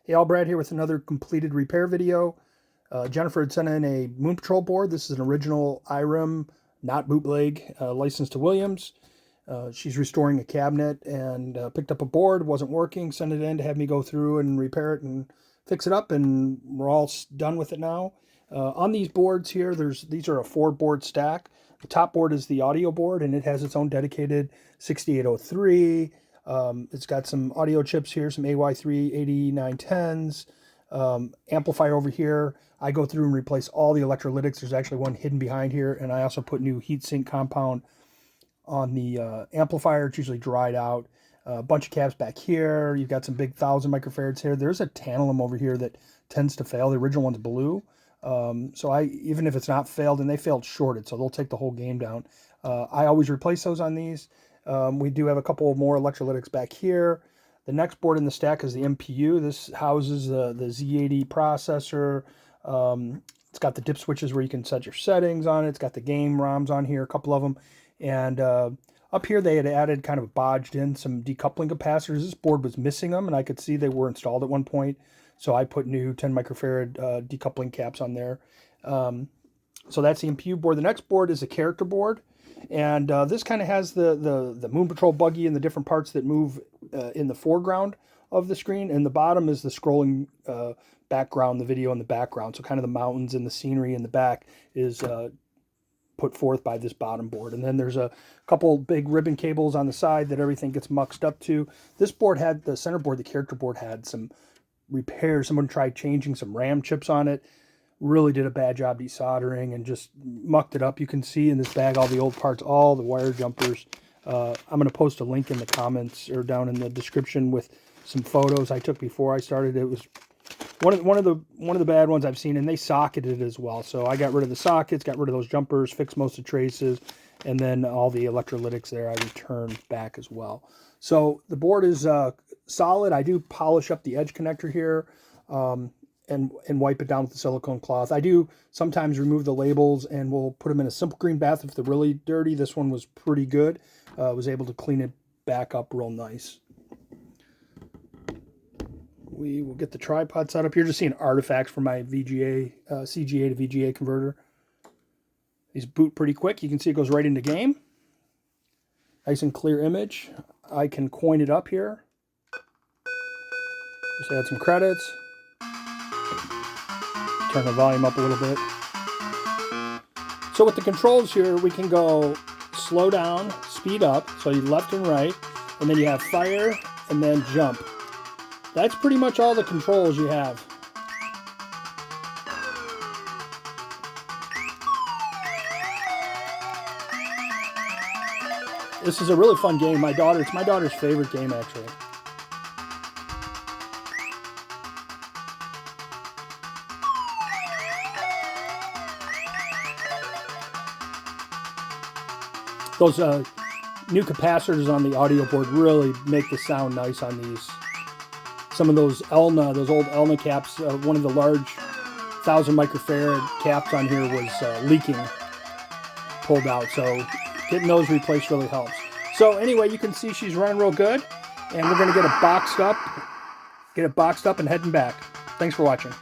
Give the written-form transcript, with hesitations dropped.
Hey, all, Brad here with another completed repair video. Jennifer had sent in a Moon Patrol board. This is an original IREM, not bootleg, licensed to Williams. She's restoring a cabinet and picked up a board, wasn't working, sent it in to have me go through and repair it and fix it up, and we're all done with it now. On these boards here, these are a 4-board stack. The top board is the audio board, and it has its own dedicated 6803. It's got some audio chips here, some AY3 8910s, amplifier over here. I go through and replace all the electrolytics. There's actually one hidden behind here, and I also put new heatsink compound on the amplifier. It's usually dried out. A bunch of caps back here. You've got some big 1000 microfarads here. There's a tantalum over here that tends to fail. The original one's blue. So even if it's not failed, and they failed shorted, so they'll take the whole game down. I always replace those on these. We do have a couple more electrolytics back here. The next board in the stack is the MPU. This houses the Z80 processor. It's got the dip switches where you can set your settings on it. It's got the game ROMs on here, a couple of them. And up here they had added, kind of bodged in, some decoupling capacitors. This board was missing them, and I could see they were installed at one point. So I put new 10 microfarad decoupling caps on there. So that's the MPU board. The next board is a character board. And this kind of has the Moon Patrol buggy and the different parts that move in the foreground of the screen. And the bottom is the scrolling background, the video in the background. So kind of the mountains and the scenery in the back is put forth by this bottom board. And then there's a couple big ribbon cables on the side that everything gets muxed up to. This board had, the center board, the character board, had some repairs. Someone tried changing some RAM chips on it. Really did a bad job desoldering and just mucked it up. You can see in this bag all the old parts, all the wire jumpers. I'm going to post a link in the comments or down in the description with some photos I took before I started. It was one of the bad ones I've seen, and they socketed as well. So I got rid of the sockets, got rid of those jumpers, fixed most of the traces, and then all the electrolytics there I returned back as well. So the board is solid. I do polish up the edge connector here. And wipe it down with the silicone cloth. I do sometimes remove the labels and we'll put them in a simple green bath if they're really dirty. This one was pretty good. Was able to clean it back up real nice. We will get the tripod set up. You're just seeing artifacts from my VGA, CGA to VGA converter. These boot pretty quick. You can see it goes right into game. Nice and clear image. I can coin it up here. Just add some credits. Turn the volume up a little bit. So with the controls here, we can go slow down, speed up, so you left and right, and then you have fire and then jump. That's pretty much all the controls you have. This is a really fun game. It's my daughter's favorite game, actually. Those new capacitors on the audio board really make the sound nice on these. Some of those Elna, those old Elna caps, one of the large 1000 microfarad caps on here was leaking, pulled out. So getting those replaced really helps. So anyway, you can see she's running real good, and we're going to get it boxed up and heading back. Thanks for watching.